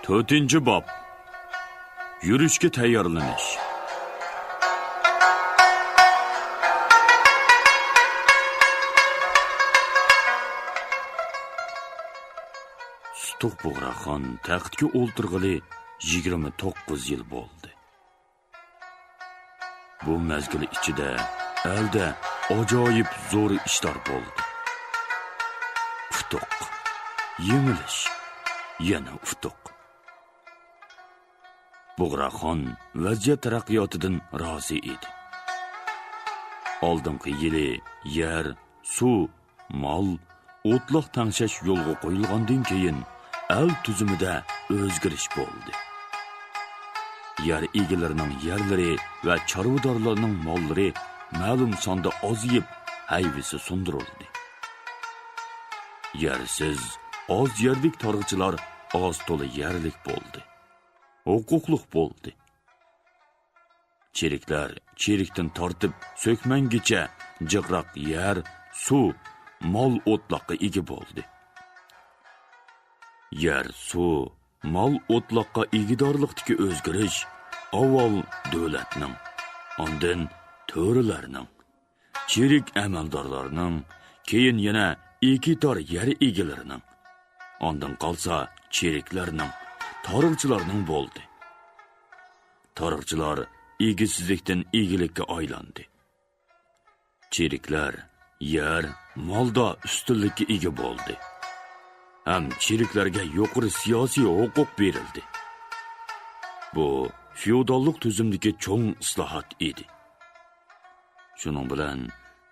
4-chi bob. Yurishga tayyorlanish. Sutuq Bug'raxon taxtga o'ltirg'ili 29 yil bo'ldi. Bu mezgil ichida elda ajoyib zo'r ishlar bo'ldi. Utuq, yemilish, yana utuq. Bug'raxon vaziyat taraqqiyotidan rozi edi. Oldingi yili yer, suv, mol, o'tloq tangshash yo'lga qo'yilgandan keyin el tuzumida o'zgarish bo'ldi. Yer egalarining yerlari va chorvadorlarning mollari ma'lum sonda oziyib, hayvisi sundirildi. Yersiz, oz yerlik torg'ichilar oz to'la yerlik bo'ldi. Huquqliq bo'ldi. Cheriklar cherikdan tortib so'kmangicha jiqroq yer, suv, mol o'tloqqa ega bo'ldi. Yer, suv, mol o'tloqqa egidorlikdagi o'zgarish avval davlatning, ondan to'rilarning, cherik amaldorlarning, keyin yana ekitor yer egalarining, ondan qolsa cheriklarning, tarixchilarning bo'ldi. Tarixchilar egisizlikdan egilikka aylandi. Cheriklar yer, molda ustunlikka ega bo'ldi. Ham cheriklarga yuqori siyosiy huquq berildi. Bu feodallik tuzumidagi cho'ng islohot edi. Shuning bilan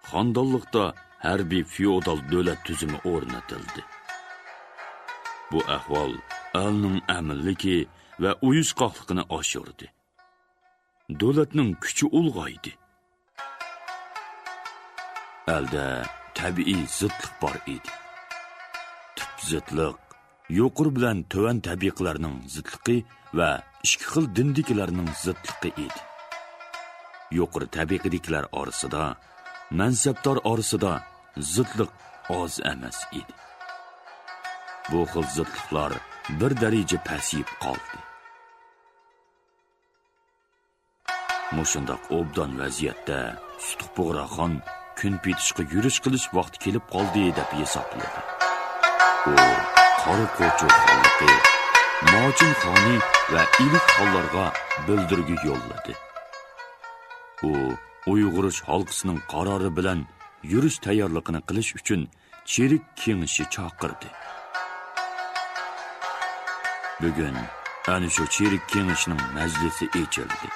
xonadonlikda harbiy feodal davlat tuzumi o'rnatildi. Bu ahvol elning amilligi va uyushqoqligini oshirdi. Davlatning kuchi ulg'aydi. Elda tabiiy zidlik bor edi. Tip zidlik, yuqori bilan to'van tabiqlarning zidligi va ikki xil dindikilarning zidligi edi. Yuqori tabiqidiklar orasida, mansabdor orasida zidlik oz emas edi. Bu xil zidliklar bir daraja pasayib qoldi. Mushundaq obdan vaziyatda Sutuq Bug'raxon kun petishga yurish qilish vaqti kelib qoldi deb hisobladi. U qora qo'chu xonligi, Mojin xoni va ilik xonlarga bildirgi yo'lladi. U Uyg'urish xalqisining qarori bilan yurish tayyorligini qilish uchun cherik kengashi chaqirdi. Bugun ana shu cherik kengashining majlisi ochildi.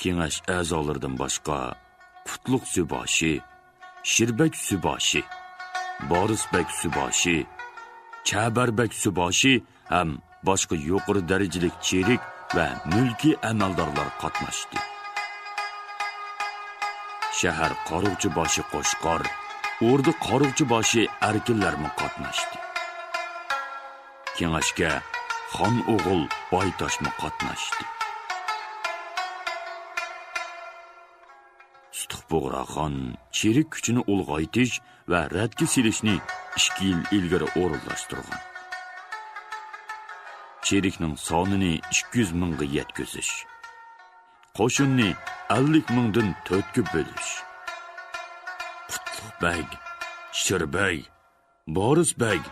Kengash a'zolaridan boshqa Qutlug' Suboshi, Shirbek Suboshi, Borisbek Suboshi, Chabarbek Suboshi ham boshqa yuqori darajalik cherik va mulkiy amaldorlar qatnashdi. Shahar qorovchiboshi Qo'shqor, o'rda qorovchiboshi erkinlarmi qatnashdi. Kengashga xon o'g'il Boytoshmi qatnashdi. Sutuq Bug'raxon cherik kuchini ulg'aytish va radga silishni 2 yil ilgari o'rinlashtirgan. Cherikning sonini 200 mingga yetkazish, qo'shinni 50 mingdan 4 ga bo'lish. Qutlug'bek, Shirbek, Borisbek,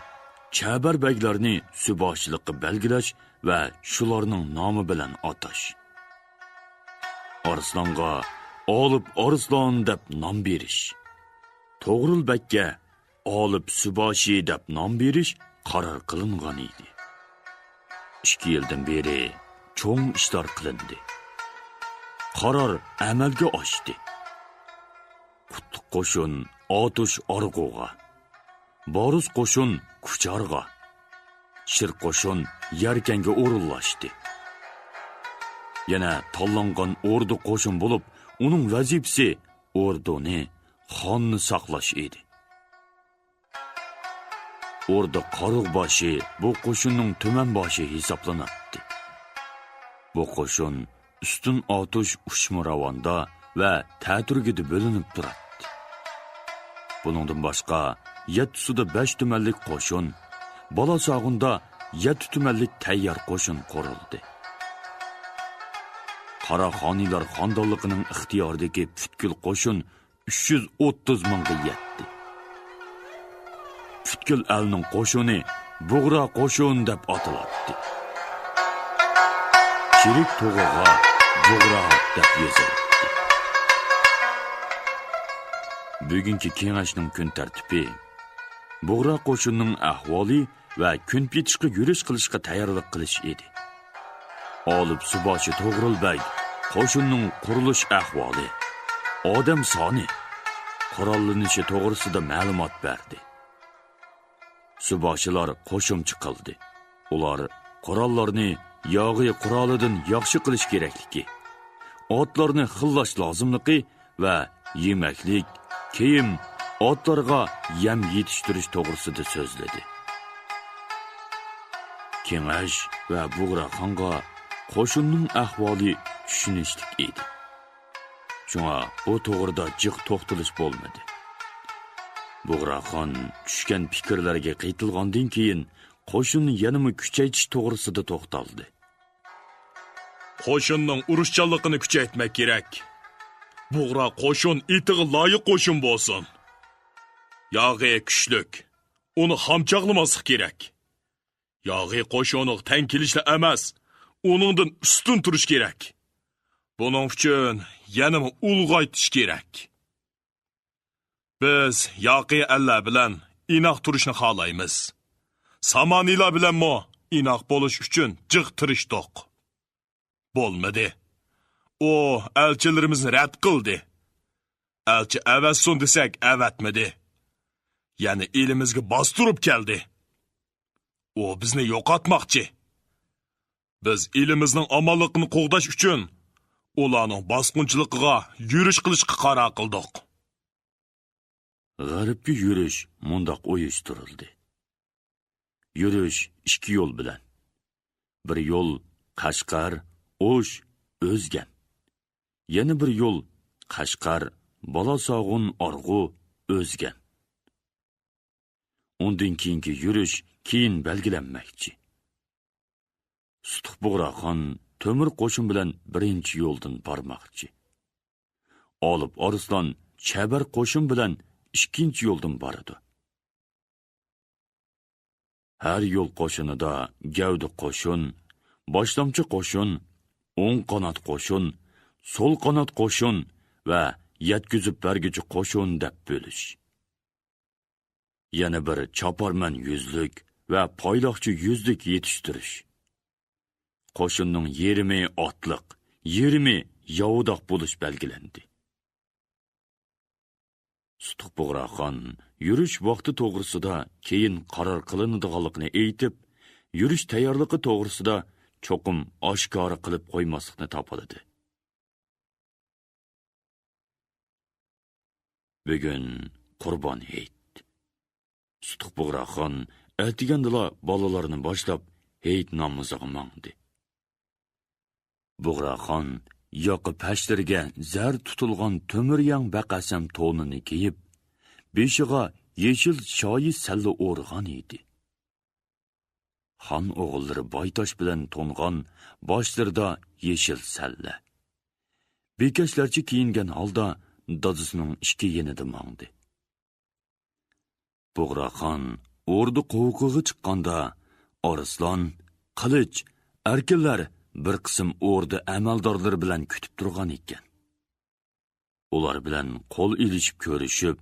Chabarbeklarni suboshliqqa belgilash va shularning nomi bilan atash. Arslonga Olib Arslon deb nom berish. To'g'rilbekka Olib Suboshi deb nom berish qaror qilingan edi. 2 yildan beri cho'ng ishlar qilindi. Qaror amalga oshdi. Qutlug' qo'shin Otush Org'o'ga, Boris qo'shin Kucharga, Shir qo'shin Yarkanga o'rinlashdi. Yana tanlangan ordu qo'shin bo'lib, uning vazifasi orduni, xonni saqlash edi. Orda Qorug'boshi bu qo'shinning tuman boshi hisoblanadi. Bu qo'shin ustun otush ushmuravonda va ta'turgida bo'linib turadi. Buningdan boshqa 7 suda 5 tumanlik qo'shin, bola sog'unda 7 tumanlik tayyor qo'shin qurildi. Qora xoniylar xondonligining ixtiyoridagi butkul qo'shin 330 mingga yetdi. Butkul elning qo'shini Bug'ra qo'shin deb ataladi. Chirik to'g'aga Bug'ra deb yozildi. Bugungi kengashning kun tartibi Bug'ra qo'shinining ahvoli va kun bitishga yurish qilishga tayyorlik qilish edi. Olib Suboshi To'g'rilbay qo'shinning qurilish ahvoli, odam soni, qurollanishi to'g'risida ma'lumot berdi. Suboshilar qo'shimcha qildi. Ular qurollarni yog'iy qurolidan yaxshi qilish kerakligi, otlarni xillash lozimligi va yemaklik, kiyim, otlarga yem yetishtirish to'g'risida so'zladi. Kengash va Bug'ra xonga qo'shinning ahvoli tushunishlik edi. Shunga bu to'g'rida jiq to'xtalish bo'lmadi. Bug'ra xon tushgan fikrlarga qaytilgandan keyin qo'shinni yanama kuchaytirish to'g'risida to'xtaldi. Qo'shinning urushchanligini kuchaytmak kerak. Bug'ra qo'shin itiga loyiq qo'shin bo'lsin. Yog'iy kuchlik, uni hamchaqlamaslik kerak. Yog'iy qo'shini teng kelishli emas, uningdan ustun turish kerak. Buning uchun yanama ulg'aytish kerak. Biz yog'iy Allah bilan inoq turishni xohlaymiz. Samoniylar bilan mo inoq bo'lish uchun jiq tirishdik. Bo'lmadi. O elchilarimizni rad qildi. Elchi avassun desak avatmadi. Ya'ni elimizga bostirib keldi. O bizni yo'qotmoqchi. Biz elimizning omonligini qo'g'dash uchun ularning bosqinchiligiga yurish qilishga qaror qildik. G'arbga yurish mundoq uyushtirildi. Yurish 2 yo'l bilan. Bir yo'l Qashqar, O'sh, O'zgan. Yana bir yo'l Qashqar, Balosog'un, Org'u, O'zgan. Undan keyingi yurish keyin belgilanmoqchi. Bug'ra xon Temur qo'shin bilan birinchi yo'ldan bormoqchi. Olib Arslan Chabar qo'shin bilan ikkinchi yo'ldan boradi. Har yo'l qo'shinida gavda qo'shin, boshlamchi qo'shin, o'ng qanot qo'shin, so'l qanot qo'shin va yetkizib berguchi qo'shin deb bo'lish. Yana bir choparman yuzlik va poyloqchi yuzlik yetishtirish. Qo'shinning yerimi otliq, yerimi yovudoq bo'lish belgilandi. Bug'ra xon yurish vaqti to'g'risida keyin qaror qilinadiganligini aytib, yurish tayyorligi to'g'risida cho'qim oshkora qilib qo'ymaslikni topiladi. Bugun Qurbon hayit. Bug'ra xon ertigandala bolalarni boshlab hayit namoziga mangdi. Bug'ra xon yoqib pashtirga zar tutilgan to'miryang baqasam to'nini kiyib, beshiga yeshil shoyi salla o'rg'an edi. Xon o'g'illari boytosh bilan to'ngan boshlarida yeshil salla. Bekashlarcha kiyingan holda dadisining ishga yenida mangdi. Bug'ra xon o'rdi qo'vqiga chiqqanda Arslan, Qilich, erkinlar bir qism o'rdi amaldorlari bilan kutib turgan ekan. Ular bilan qo'l ilishib ko'rishib,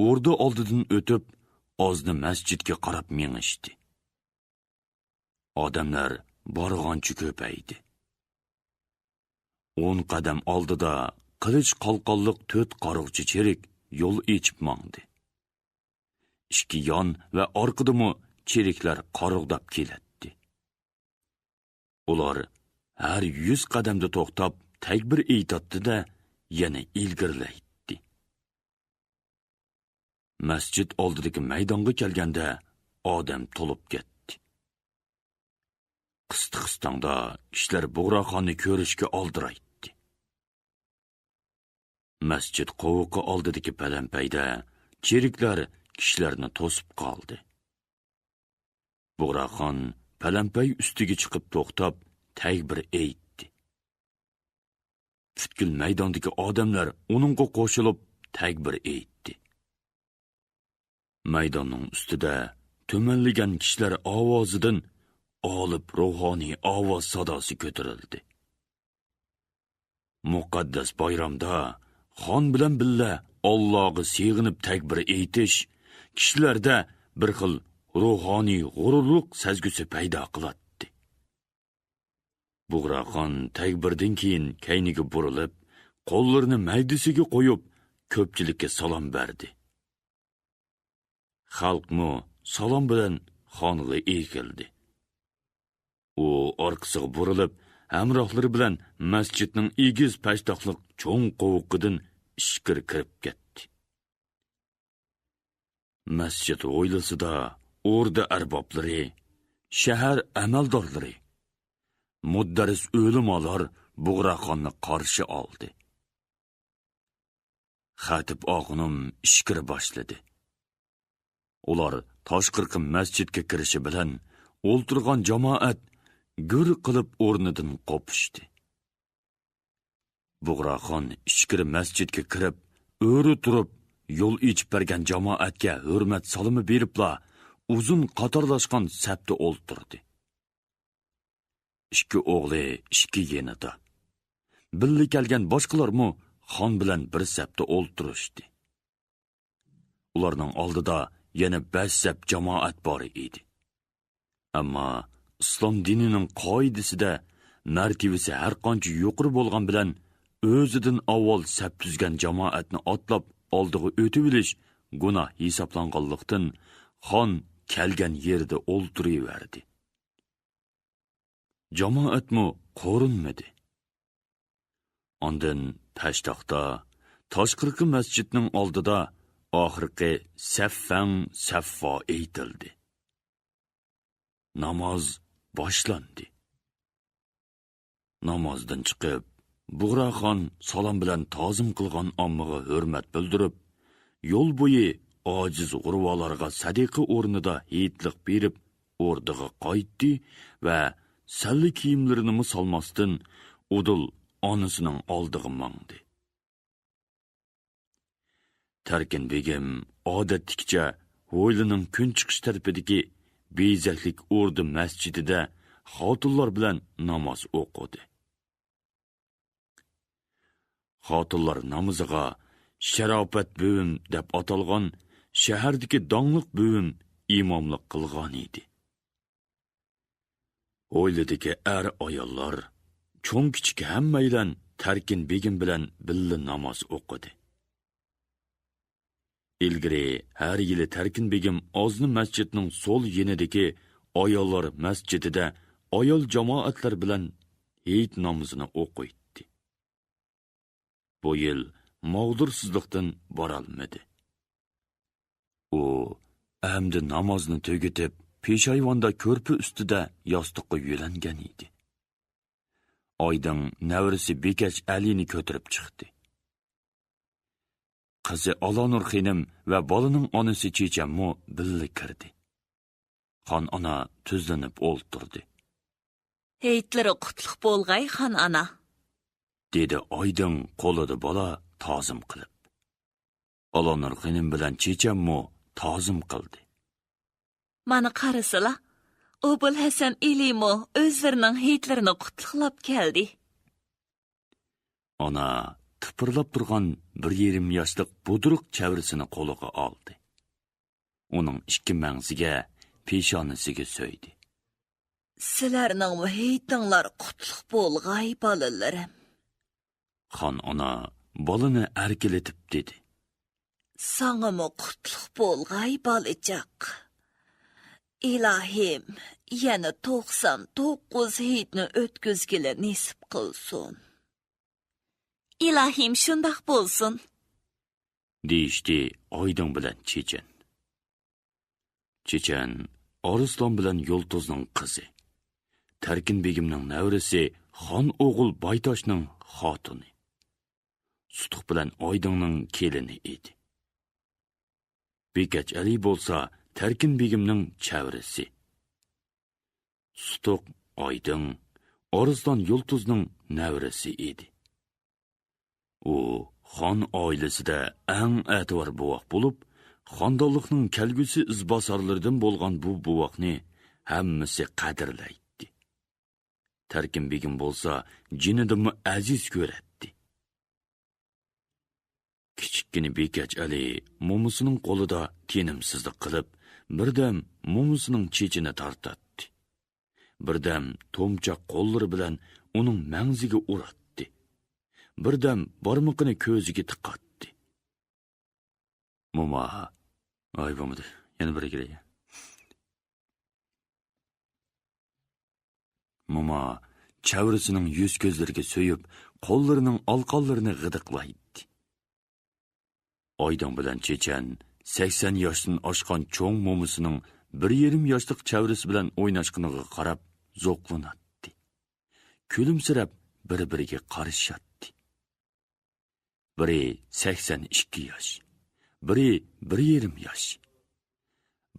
o'rdi oldidan o'tib, ozni masjidga qarab mengishdi. Odamlar borg'ancha ko'paydi. 10 qadam oldida qilich qalqonliq 4 qaroqchi cherik yo'l echib mangdi. Ikki yon va orqadami cheriklar qaroqdab keladi. Ular har 100 qadamda to'xtab, takbir aytdi-da, yana ilgirlaydi. Masjid oldidagi maydonga kelganda odam to'lib ketdi. Qistingda ishlar Bug'ra xonni ko'rishga oldiraydi. Masjid qovuqi oldidagi baland payda cheriklar kishilarni to'sib qoldi. Buğraxon palampay ustiga chiqib to'xtab, takbir aytdi. Butkul maydondagi odamlar uningga qo'shilib takbir aytdi. Maydonning ustida to'manlagan kishilar ovozidan olib ruhoniy ovoz sadosi ko'tarildi. Muqaddas bayramda xon bilan billa Allohga sig'inib takbir aytish kishilarda bir xil ruhoniy g'ururlik sezgusi paydo qiladi. Buğraxon takbirdan keyin kayniga burilib, qo'llarini maydisiga qo'yib, ko'pchilikka salom berdi. Xalqmu salom bilan xonga egildi. U orqasiga burilib, hamrohlari bilan masjidning egiz pashtoqliq cho'ng qovuqidan ishqir kirib ketdi. Masjid o'ylasida o'rda arboblari, shahar amaldorlari, muddaris o'limalar Buğraxonni qarshi oldi. Xatib og'unim ishqir boshladi. Ular toshqirqi masjidga kirishi bilan o'ltirgan jamoat g'ur qilib o'rnidan qopishdi. Buğraxon ishqir masjidga kirib, o'ri turib, yo'l ichib bergan jamoatga hurmat salimi beribla uzun qatorlashgan sapda o'ltirdi. Ikki o'g'li ikki yenida. Birga kelgan boshqalarmi xon bilan bir sapda o'ltirishdi. Ularning oldida yana 5 sap jamoat bor edi. Ammo islom dinining qoidasida martabasi har qancha yuqori bo'lgan bilan o'zidan avval sap tuzgan jamoatni otlab oldiga o'tib olish gunoh hisoblanganlikdan xon kelgan yerda o'ltiraverdi. Jamoatmi qo'rinmadi. Ondan pashtoqda toshqirqi masjidning oldida oxirgi saffo aytildi. Namoz boshlandi. Namozdan chiqib, Buğraxon salom bilan ta'zim qilgan ommaga hurmat bildirib, yo'l bo'yi ojiz g'urvalarga sadiqa o'rnida heyitlik berib, o'rniga qaytdi va salli kiyimlarini solmasdan udul onasining oldiga mangdi. Tarkin begim odatlikcha Ho'ylining kun chiqish tarafidagi bezaklik o'rdi masjidida xotinlar bilan namoz o'qidi. Xotinlar namoziga sharofat bo'yim deb atalgan shahardagi dongliq bo'yim imomlik qilgan edi. Ho'ylidagi ayollar cho'ng kichik hammaylan Tarkin begim bilan birga namoz o'qidi. Ilgari har yili Tarkin begim Ozni masjidning so'l yenidagi ayollar masjidida ayol jamoatlar bilan hayit namozini o'qiydi. Bu yil mag'dursizlikdan borolmadi. U amdi namozni tugatib, peshayvonda ko'rpa ustida yostiqqa yo'langan edi. Oydin navrisi Bekach Alini ko'tarib chiqdi. Qizi Alonur xinim va bolaning onasi Chechammo birga kirdi. Xon ona tuzlanib o'ltirdi. Heyitleri qutlug' bo'lg'ay, xon ana, dedi Oydin qo'lida bola ta'zim qilib. Alonur xinim bilan Chechammo ta'zim qildi. Mana qarasila, Obul Hasan Ilimo o'zlarining heyitlarini qutluqlab keldi. Ona tipirlab turgan 1,5 yoshlik budruq chavrisini qo'liga oldi. Uning ikki mangziga peshonasiga so'ydi. Sizlarning heyitinglar qutlug' bo'lg'ay, bolalarim. Xon ona bolani erkiletib dedi. Sang'imi qutlug' bo'lg'ay, bolajaq. Ilohim yana 99 heyitni o'tkazgili nasib qilsin. Ilohim shundoq bo'lsin, deyishdi Oydin bilan Chechan. Chechan Oriston bilan Yo'ltuzning qizi. Tarkin begimning navrisi xon o'g'il Baytoshning xotini. Sutuq bilan Oydinning kelini edi. Bekach Ali bo'lsa Tarkin begimning chavrisi. Sutuq Aydın Arzdan Yulduzning nevresi edi. U xon oilasida eng e'tibor buvoq bo'lib, xondonlikning kelgusi izbosarlaridan bo'lgan bu buvoqni hammasi qadrlaydi. Tarkin begim bo'lsa, jinidimi aziz ko'radi. Kichikkina Bekach Ali momusining qo'lida tinimsizlik qilib, birdam momusining chechini tortadi. Birdam to'mchoq qo'llari bilan uning mangziga uratdi. Birdam barmoqini ko'ziga tiqatdi. Moma, ay bo'lmadi, yana biri kerak. Moma chavrisining yuz ko'zlariga so'yib, qo'llarining alqonlarini g'idiqlaydi. Aydın bilan Chechan 80 yoshdan oshgan cho'ng momusining 1,5 yoshlik chavrisi bilan o'ynashqiniga qarab zo'qlanadi. Kulimsirab bir-biriga qarashadi. Biri 82 yosh, biri 1,5 yosh.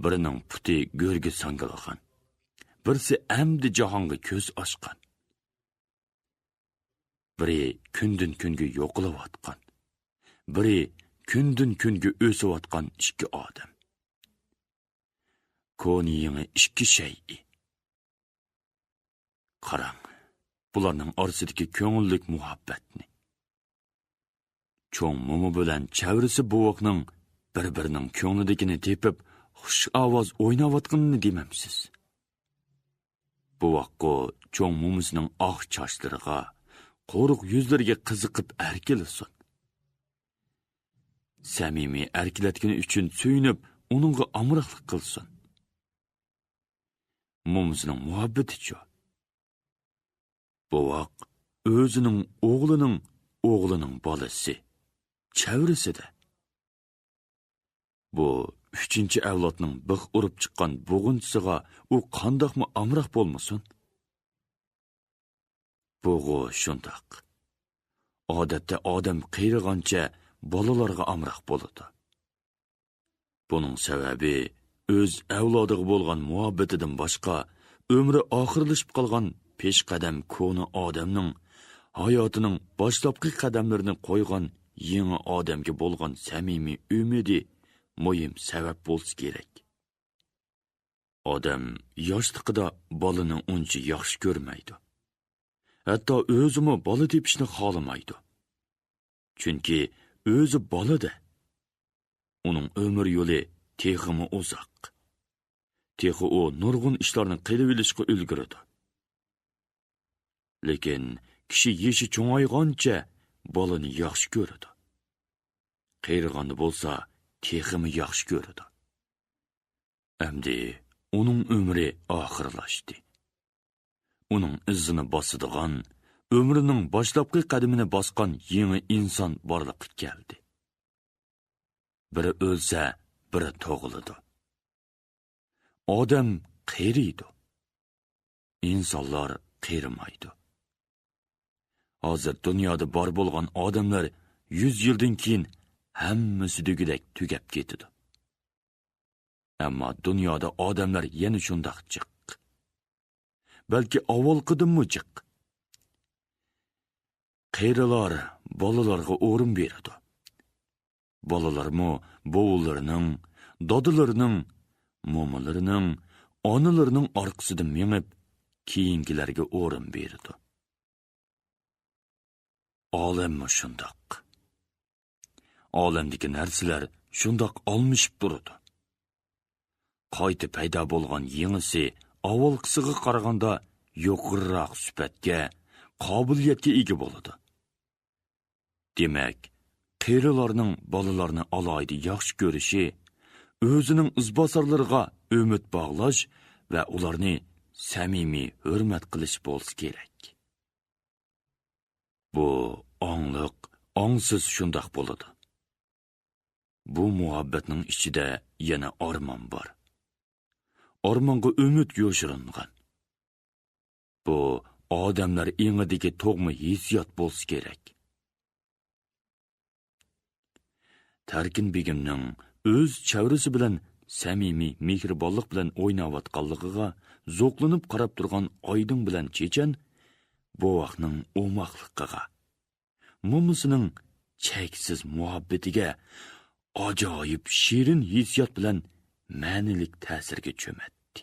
Birining puti go'rga sangilagan, birisi amdi jahonga ko'z ochgan. Biri kundan kunga yo'qolayotgan, biri kundan kunga o'sayotgan ikki odam. Ko'niyining ikki shay'i. Qarang, bularning orasidagi ko'ngillik muhabbatni. Cho'ng momo bilan chavrisi buvoqning bir-birining ko'nglidagini tepib, xush ovoz o'ynayotganini demamsiz. Buvoqqa cho'ng momisining oq chochlariga, qo'riq yuzlariga qiziqib erkilasin. Samimiy erkilatgani uchun suyunib, uningga amroqlik qilsin. Momisining muhabbati-chi. Buvoq o'zining o'g'lining bolasi, chavrisi-da. Bu 3-avlodning big' urib chiqqan bo'g'inchisiga u qandoqmi amroq bo'lmasin? Bo'g'u shundoq. Odatda odam qiyrigancha bolalarga amroq bo'ladi. Buning sababi o'z avlodiga bo'lgan muhabbatidan boshqa umri oxirlashib qolgan peshqadam ko'ni odamning hayotining boshlabqi qadamlarini qo'ygan yangi odamga bo'lgan samimiy umidi muhim sabab bo'lsa kerak. Odam yoshligida bolani uncha yaxshi ko'rmaydi. Hatto o'zimi bola tepishni xohlamaydi. Chunki o'zi bolada. Uning umr yo'li texmi uzoq. Texi u nurg'un ishlarni qilib olishga ulguradi. Lekin kishi yeshi cho'ng'aygancha bolani yaxshi ko'radi. Qiyrilganda bo'lsa, texmi yaxshi ko'radi. Endi uning umri oxirlashdi. Uning izini bosadigan, umrining boshlabqi qadamini bosgan yangi inson borliqqa keldi. Biri o'lsa, biri tug'iladi. Odam qiriydi. İnsanlar qiyrimaydi. Hozir dunyoda bor bo'lgan odamlar 100 yildan keyin hammasi degudek tugab ketadi. Ammo dunyoda odamlar yana shundoq jiq. Balki avvalqidimmi jiq. Qiyrilar bolalarga o'rin beradi. Bolalarmi bo'g'ullarining, dodilarining, mo'malarining, onalarining orqasidan mengib, keyingilarga o'rin beradi. Olammi shundoq. Olamdagi narsalar shundoq almishib turadi. Qayta paydo bo'lgan yengisi avvalgisiga qaraganda yuqoriroq sifatga, qobiliyatga ega bo'ladi. Demak, qiyrilarning bolalarni alohida yaxshi ko'rishi, o'zining izbosarlariga umid bog'lash va ularni samimiy hurmat qilish bo'lsa kerak. Bu ongliq, ongsiz shundoq bo'ladi. Bu muhabbatning ichida yana armon bor. Armonga umid yo'shiringan. Bu odamlar engidagi to'g'mi hissiyot bo'lsa kerak. Tarkin begimning o'z chavrisi bilan samimiy mehribonlik bilan o'ynayotganligiga zo'qlanib qarab turgan Oydin bilan Chechan Bovaqning o'moqligiga, momisining cheksiz muhabbatiga ajoyib shirin hissiyot bilan ma'nilik ta'sirga cho'madi.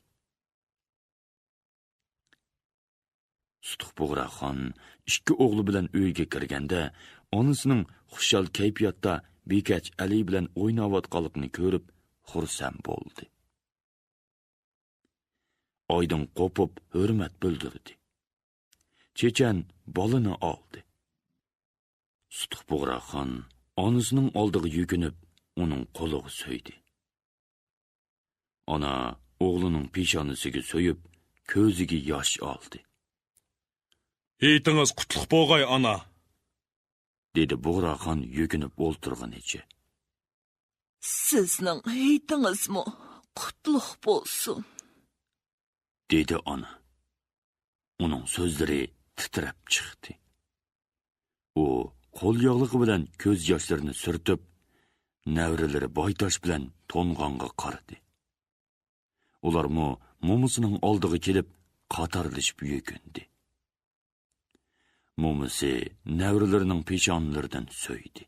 Sutug'bug'raxon ikki o'g'li bilan uyga kirganda, onasining xushal kayfiyatda Bekach Ali bilan o'ynayotganligini ko'rib, xursand bo'ldi. Oydin qo'pib hurmat bildirdi. Chechan bolini oldi. Sutug'bug'raxon onasining oldiga yukinib, uning qo'liga so'ydi. Ona o'g'lining peshonasiga so'yib, ko'ziga yosh oldi. Heytingiz qutlug' bo'lg'ay, ana, dedi Bug'raxon yukinib o'ltirganicha. Sizning heytingizmi qutlug' bo'lsin, dedi ona. Uning so'zlari titrab chiqdi. U qo'l yog'lig'i bilan ko'z yoshlarini surtib, navrilari Boytosh bilan to'ng'onga qaradi. Ular momisining oldiga kelib, qatorlashib yukindi. Momisi navrilarining peshonalaridan so'ydi.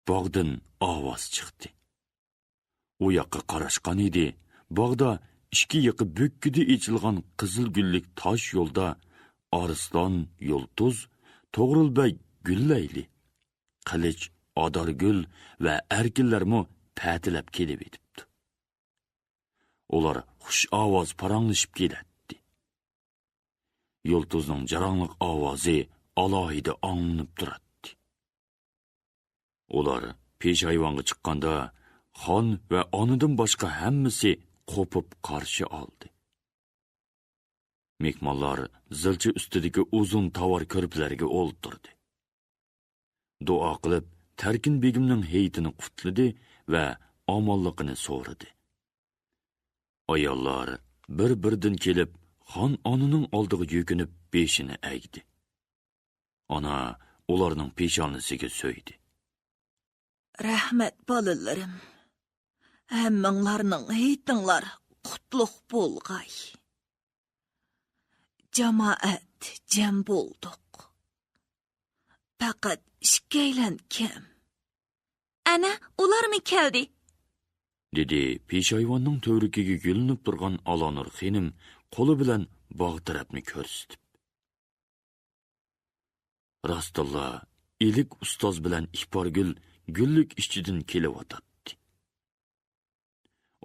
Bog'dan ovoz chiqdi. U yoqqa qarashgan edi. Bog'da ikki yoqi bo'kkida echilgan qizil gullik tosh yo'lda Arslan, Yulduz, To'g'rilbay Gullayli, Qilich, Adargul va Erkinlarmi patilab kelib etibdi. Ular xush ovoz paranglashib keladi. Yulduzning jarangliq ovozi alohida anglanib turadi. Ular peshayvonga chiqqanda xon va onidan boshqa hammasi qo'pib qarshi oldi. Mehmonlar zilchi ustidagi uzun tovar ko'rplariga o'ltirdi. Duo qilib, Tarkin begimning heytini qutladi va omonligini so'radi. Ayollar bir-birdan kelib, xon onining oldiga yukinib, beshini egdi. Ona ularning peshonasiga so'ydi. Rahmat bolalarim. Hammanglarning heytinglar qutlug' bo'lg'ay. Jamoat jam bo'ldik. Faqat ikkaylan kam. Ana, ularmi keldi? dedi peshayvonning to'rikiga yulinib turgan Alonur xonim qo'li bilan bog' tarafni ko'rsatib. Rastolla ilik ustoz bilan Ihborgul gullik ichidan kelyotdi.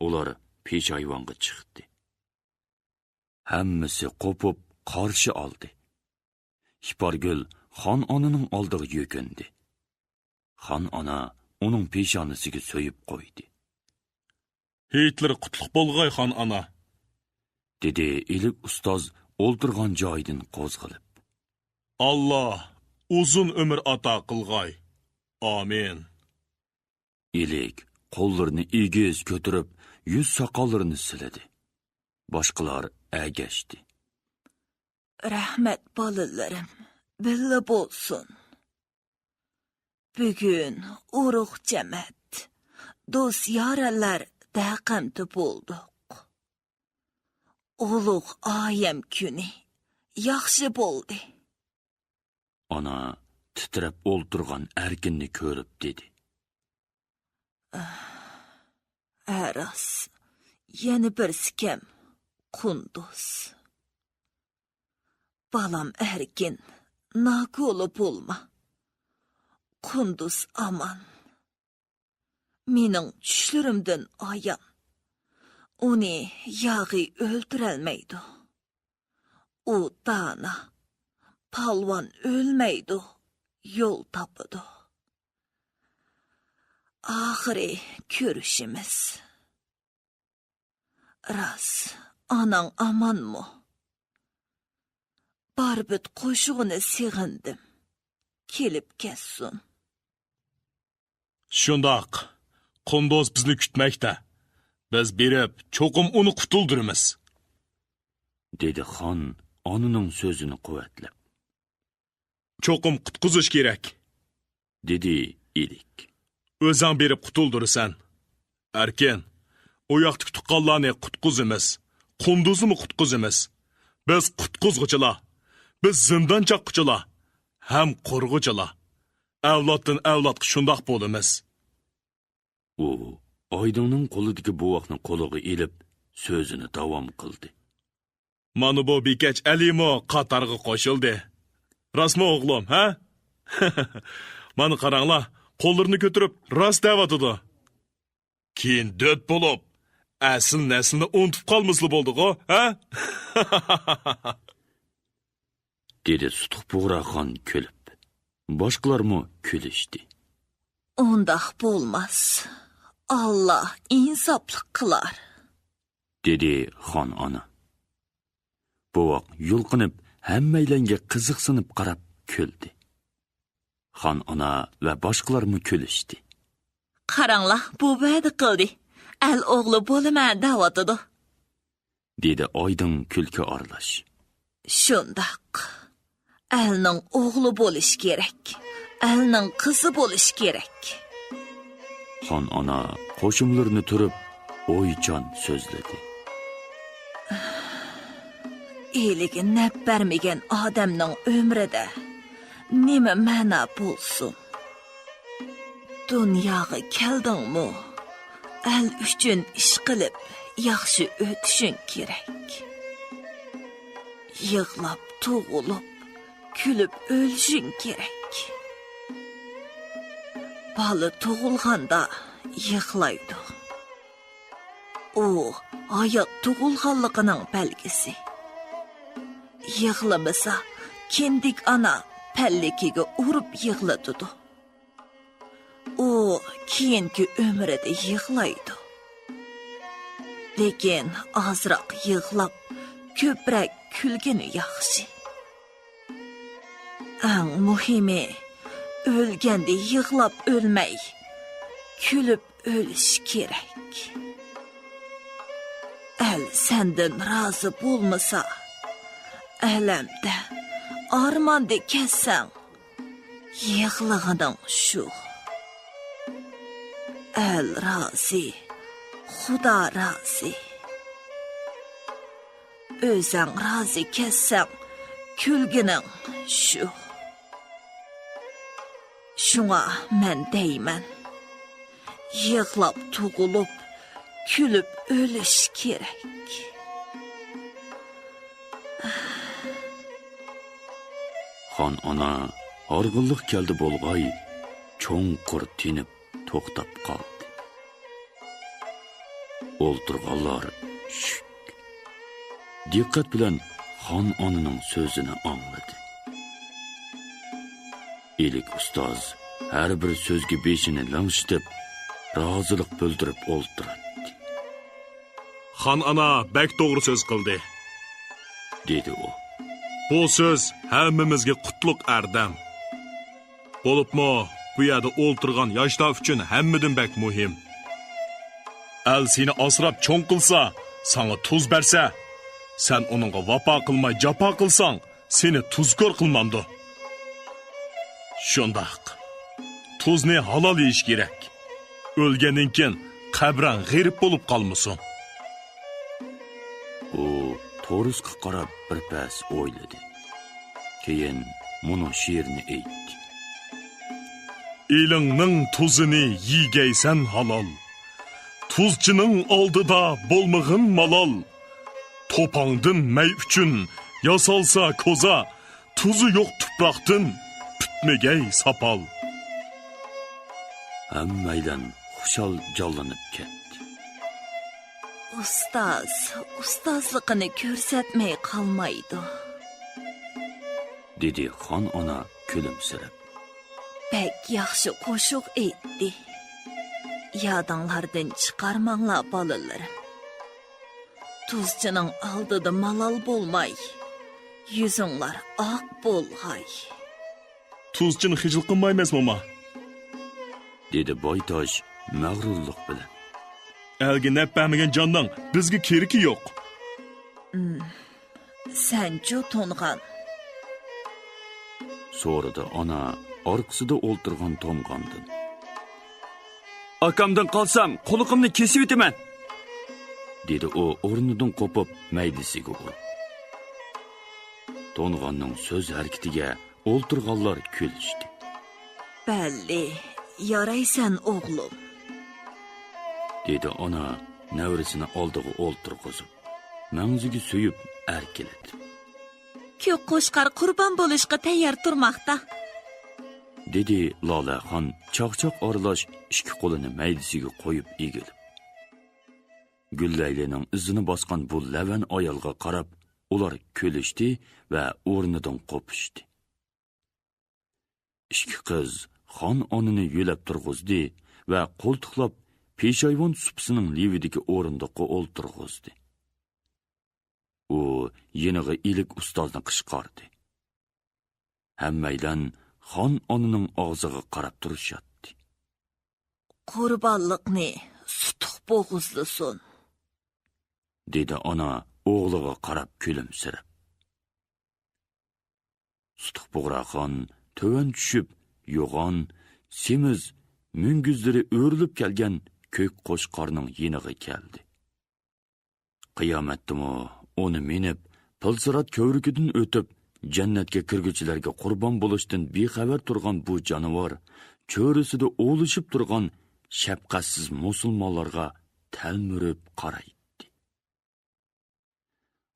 Ular peshayvonga chiqdi. Hammasi qo'pib qarshi oldi. Ihborgul xon onaning oldiga yukindi. Xon ona uning peshonasiga so'yib qo'ydi. Heytlar qutlug' bo'lg'ay, xon ana, dedi ilik ustoz o'ltirgan joyidan qo'zg'alib. Alloh uzun umr ato qilg'ay. Amin. Ilik qo'llarini egiz ko'tarib, yuz soqollarini siladi. Boshqalar agashdi. Rahmat bolalarim, billa bo'lsin. Bugun urug' jamat, do'st yoralar daqamda bo'ldik. Ulug' oyam kuni yaxshi bo'ldi. Ona titrab o'ltirgan Erkinni ko'rib dedi. Aras, yana bir sikam Qunduz. Balam Erkin, naquli bo'lma. Qunduz aman. Mening tushlarimdan oyan. Uni yog'i o'ltirolmaydi. U dana, palvon o'lmaydi, yo'l topadi. Oxiri ko'rishimiz. Ras, anang amanmi? Barbit qo'shig'ini sig'indim. Kelib kessin. Shundoq, Qunduz bizni kutmoqda. Biz berib, cho'qim uni qutuldiramiz, dedi xon onining so'zini quvvatlab. Cho'qim qutqizish kerak, dedi ilik. o'zing berib qutuldurasan. Erken, o yoqdagi tuqqanlarni qutqizimiz, qunduzimi qutqizimiz. Biz qutqizg'uchilar, biz zindon chaqquchilar, ham qo'rg'uchilar. Avloddan avlodga shundoq bo'lamiz. U Oydinning qo'lidagi buvoqni qo'liga ilib, so'zini davom qildi. Mana bu Bekach Alimo qatarga qo'shildi. Rasmi o'g'lim, ha? Mana qaranglar, qo'llarini ko'tarib ras davatidi. Keyin döt bo'lib, asl naslni unutib qolmasli bo'ldi-ku, ha? dedi Sutuq Bug'raxon kulib. Boshqalarmi kulishdi. Undaq bo'lmas. Allah insoflik qilar. dedi xon ona. Buvoq yulqinib, hammaylanga qiziqsinib qarab kuldi. Xon ona va boshqalarmi kulishdi. Qaranglar, bu va'da qildi. Al o'g'li bo'laman davatidi. dedi Oydin kulki oralash. Shundaq. Alning o'g'li bo'lish kerak. Alning qizi bo'lish kerak. Xon ona qo'shimlarini turib, o'ychan so'zladi. Eliga nab bermagan odamning umrida nima ma'no bo'lsin? Dunyoga keldingmi? Al uchun ish qilib, yaxshi o'tishing kerak. Yig'lab, tug'ilib, kulib o'lishing kerak. Bola tug'ilganda yig'laydi. U hayot tug'ilganligining belgisi. Yig'lamasa, kendik ana pallikiga urib yig'latadi. U keyingi umrida yig'laydi. Lekin ozroq yig'lab, ko'proq kulgani yaxshi. Eng muhimi, o'lganda yig'lab o'lmay, kulib o'lish kerak. Al sendan rozi bo'lmasa, alamda, armonda kessang, yig'lig'ining shu. Al rozi, Xudo rozi. O'zing rozi kessang, kulgining shu. Shunga men deyman, yig'lab tug'ilib, kulib o'lish kerak. Xon ona horg'inlik keldi bo'lg'ay, cho'nqur tinib to'xtab qoldi. O'ltirganlar shuk. Diqqat bilan xon onaning so'zini angladi. Elik ustoz har bir so'zga beshini langshitib, rozilik bildirib o'ltiradi. Xon ana bak to'g'ri so'z qildi, dedi u. Bu so'z hammamizga qutlug' ardam. Bo'libmi, bu yerda o'ltirgan yoshlar uchun hammadan bak muhim. Al seni asrab cho'ng qilsa, sana tuz bersa, sen onunga vafo qilmay jafo qilsang, seni tuzkor qilmamdi. Shundaq. Tuzni halol yeyish kerak. O'lgandan keyin qabran g'irib bo'lib qolmasin. U to'risqa qarab bir pas o'yladi. Keyin muni she'rni aytdi. Elingning tuzini yegaysan halol. Tuzchining oldida bo'lmag'in malol. To'pongdin may uchun yasalsa ko'za, tuzi yo'q tuproqdan putmagay sapol. Hammaydan xushal jonlanib ketdi. Ustozligini ko'rsatmay qolmaydi, dedi xon ona kulimsirab. Bek yaxshi qo'shiq aytdi. Yodinglardan chiqarmanglar bolalarim. Tuzchining oldida malol bo'lmay, yuzinglar oq bo'lg'ay. Tuzchini hijil qilmaymiz momo, dedi Boytosh mag'rurlik bilan. Elga napamagan jondan bizga keragi yo'q. Sen jo'tongan. So'rada ona orqasida o'ltirgan Tomg'andan. akamdan qolsam, quliqimni kesib o'taman, dedi u o'rnidan qo'pib maydisiga urib. To'ng'onning so'z harakatiga o'ltirganlar kulishdi. Balli, yaraysan o'g'lim. dedi ona navrisini oldiga o'ltirg'izib, mangziga suyib erkilatib. Ko'k qo'shqar qurbon bo'lishga tayyor turmoqda. dedi Lolaxon choq-choq oralash ikki qo'lini maydisiga qo'yib egilib. Gullaylining izini bosgan bu lavan ayolga qarab, ular kulishdi va o'rnidan qo'pishdi. Ikki qiz xon onini yo'lab turg'izdi va qo'ltiqlab peshayvon supisining lividagi o'rindiqqa o'ltirg'izdi. U yeniga ilik ustozni qishqardi. Hammaydan xon onining og'ziga qarab turishadi. Qurbonliqni sutuq bo'g'izlisin, dedi ona o'g'liga qarab kulimsirab. Sutuq bo'g'raxon töven tushib, yo'g'on, semiz, munguzlari o'rilib kelgan ko'k qo'shqorning yeniga keldi. Qiyomatdimi uni minib, pilsirat ko'vrigidan o'tib, jannatga kirguchilarga qurbon bo'lishdan bexabar turgan bu jonivor, cho'risida o'lishib turgan shafqatsiz musulmonlarga talmurib qaraydi.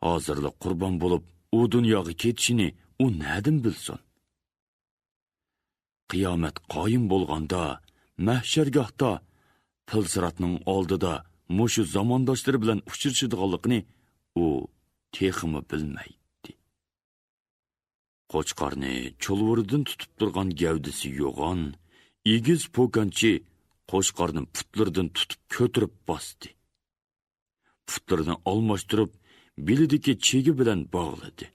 Hozirlik qurbon bo'lib, u dunyoga ketishini u nadim bilsin? Qiyomat qoyim bo'lganda, mahshargohda, pilsiratning oldida mushu zamondoshlari bilan uchrashadiganligini u texmi bilmaydi. Qo'chqarni cho'lvuridan tutib turgan gavdisi yo'g'on, egiz po'kanchi qo'chqarning putlaridan tutib ko'tirib bosdi. Putlarini almashtirib, belidagi chegi bilan bog'ladi.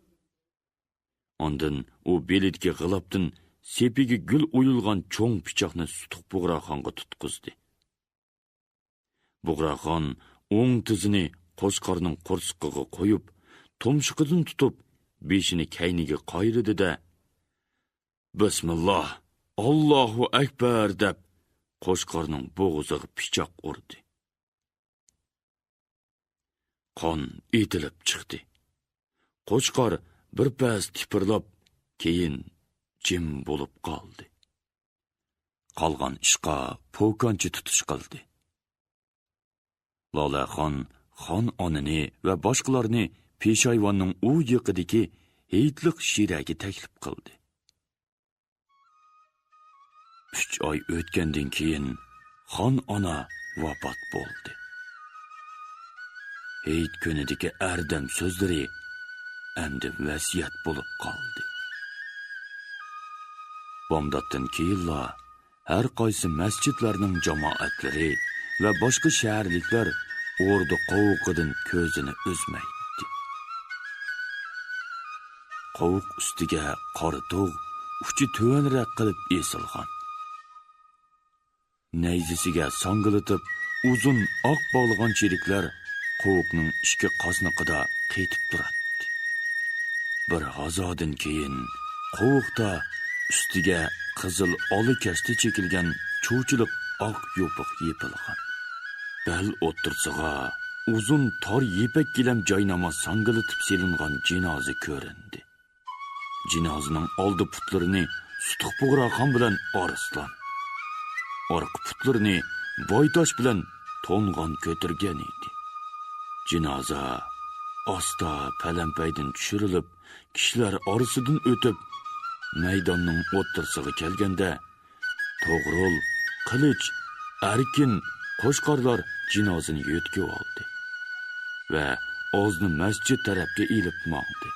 Ondan u belidagi g'ilobdan sepiga gul o'yilgan cho'ng pichoqni Sutuq Bo'g'raxonga tutqizdi. Bo'g'raxon o'ng tizini qo'chqarning qo'rsqiga qo'yib, tumshuqidan tutib, beshini kayniga qo'ydi-da, "Bismillah, Allohu akbar" deb qo'chqarning bo'g'ziga pichoq urdi. Qon etilib chiqdi. Qo'chqar bir pas tipirlab, keyin jim bo'lib qoldi. Qolgan ishqa po'kanchi tutish qildi. Lolaxon xon onini va boshqalarni peshayvonning u yiqidagi heytliq shiraga taklif qildi. 3 oy o'tgandan keyin xon ona vafot bo'ldi. Heyt kunidagi ardam so'zlari endi vasiyat bo'lib qoldi. Bomdoddan keyinla har qaysi masjidlarning jamoatlari va boshqa shaharliklar o'rda qovuqidan ko'zini uzmaydi. Qovuq ustiga qora tog' uchi tuvanroq qilib esilgan. Nayzisiga sangilitib uzun oq bog'lagan cheriklar qovuqning ikki qosniqida qetib turadi. Bir g'azodan keyin qovuqda ustiga qizil oli kashti chekilgan cho'chilik oq yopiq yepilgan. Bel o'tirsig'a uzun tor yepak gilam joynamoz sangilitib selingan jinoza ko'rindi. Jinozaning oldi putlarini Sutuq Bo'g'raxon bilan Arslan, orqa putlarini Boytosh bilan To'ng'on ko'tirgan edi. Jinoza asta palampaydan tushirilib, kishilar orasidan o'tib, maydonning o'tirsig'iga kelganda, To'g'rul, Qilich, Arkin, qo'shqorlar jinozani yo'tkib oldi va o'zni masjid tarafga ilib mo'ndi.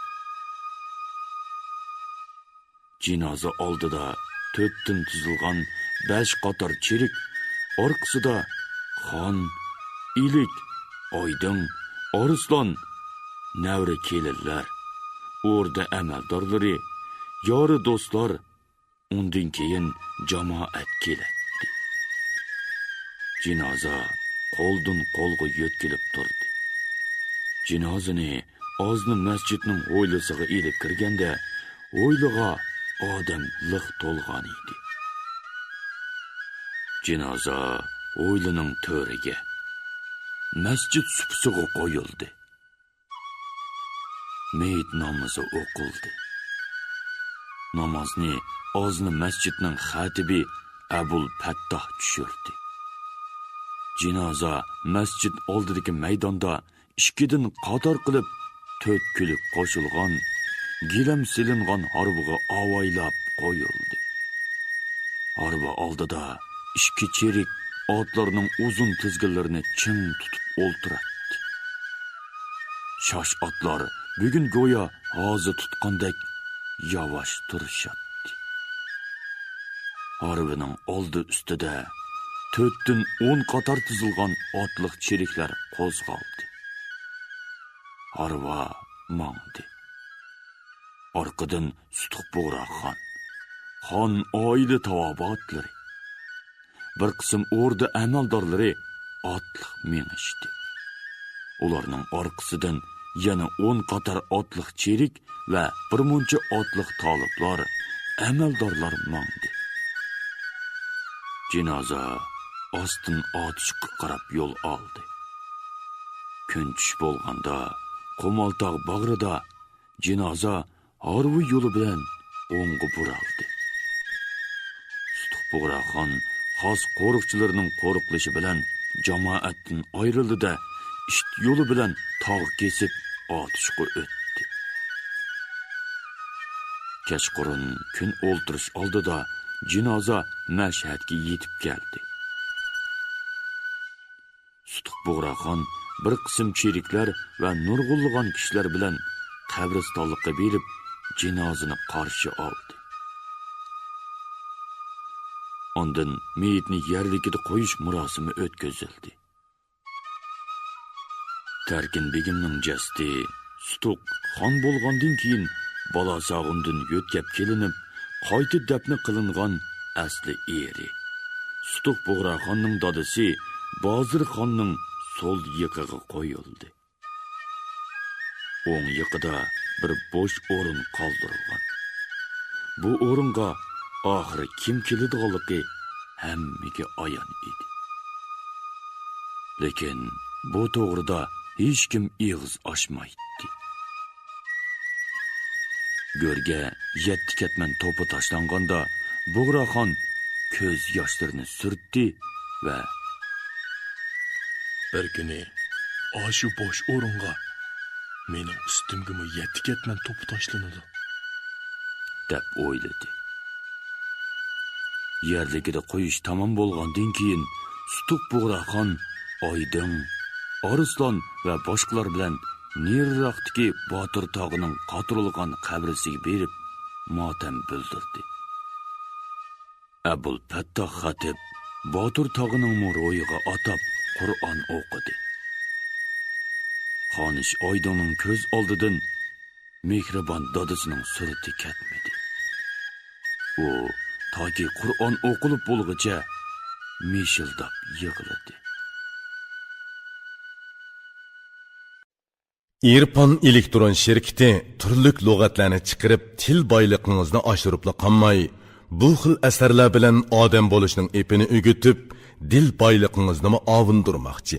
Jinoza oldida 4 dan tuzilgan 5 qator cherik, orqasida xon, ilik, oydin, Arslan, navra kelinlar, o'rda amaldorlari, yori do'stlar, undan keyin jamoat keladi. Jinoza qo'ldan qo'lga yo'tkilib turdi. Jinozani ozni masjidning o'ylisiga ilib kirganda, o'yliga odam liq to'lgan edi. Jinoza o'ylining to'riga masjid supsig'i qo'yildi. Meyit namozi o'qildi. Namozni ozni masjidning xatibi Abul Fattoh tushirdi. Jinoza masjid oldidagi maydonda ikkidan qator qilib 4 kulib qo'shilgan, gilam silingan harbiga avaylab qo'yildi. Harbi oldida 2 cherik otlarning uzun tizginlarini ching tutib o'ltiratdi. Shosh otlar bugun go'yo hozir tutqandek yavaş turishadi. Harbining oldi ustida 4dan 10 qator tizilgan otliq cheriklar qo'zg'aldi. Harva mangdi. Orqadan Sutuqbug'ra xon oila tavobatlari, bir qism o'rda amaldorlari otliq mengishdi. Ularning orqasidan yana 10 qator otliq cherik va bir muncha otliq toliblar, amaldorlar mangdi. Jinoza ostin otishga qarab yo'l oldi. Kun tush bo'lganda Qo'moltog' bag'rida jinoza harvi yo'li bilan o'ngga buraldi. Sutuqbug'ra xon xos qo'riqchilarning qo'riqlashi bilan jamoatdan ayrildi-da, isht yo'li bilan tog' kesib otishga o'tdi. Kechqurun kun o'ltirish oldida jinoza Mashhadga yetib keldi. Sutuqbug'ra xon bir qism cheriklar va nurg'unlagan kishilar bilan qabristonlikqa berib jinozani qarshi oldi. Ondan meyitni yerlikida qo'yish murosimi o'tkazildi. Tarkin begimning jasdi Sutuq xon bo'lgandan keyin balosog'undan yo'tkab kelinib, qayta dafn qilingan asli eri. Sutuqbug'ra xonning dadasi Bozir xonning sol yiqiga qo'yildi. O'ng yiqida bir bo'sh o'rin qoldirilgan. Bu o'ringa oxiri kim keladiganligi hammaga ayon edi. Lekin bu to'g'rida hech kim ig'iz ochmaydi. Go'rga 7 ketman to'pi tashlanganda Bug'raxon ko'z yoshlarini surtdi va bir kuni shu bosh o'ringa mening ustimga 7 ketman to'pi tashlanadi deb o'yladi. Yerligida qo'yish tamom bo'lgandan keyin Sutuqbug'ra xon Oydin, Arslan va boshqalar bilan neriroqdagi Botir tog'ining qotirilgan qabrisiga berib motam bildirdi. Abul Fattoh xatib Botir tog'ining ro'yiga atab Qur'on o'qidi. Xonish Oydinning ko'z oldidan mehribon dadasining surati ketmadi. U toki Qur'on o'qilib bo'lguncha meshildab yig'ladi. Irpon elektron şirketi turlik lug'atlarni chiqarib til boyligingizni oshirib qolmay, bu xil asarlar bilan odam bo'lishning epini o'gitib, dil boyligingizni ovundirmoqchi.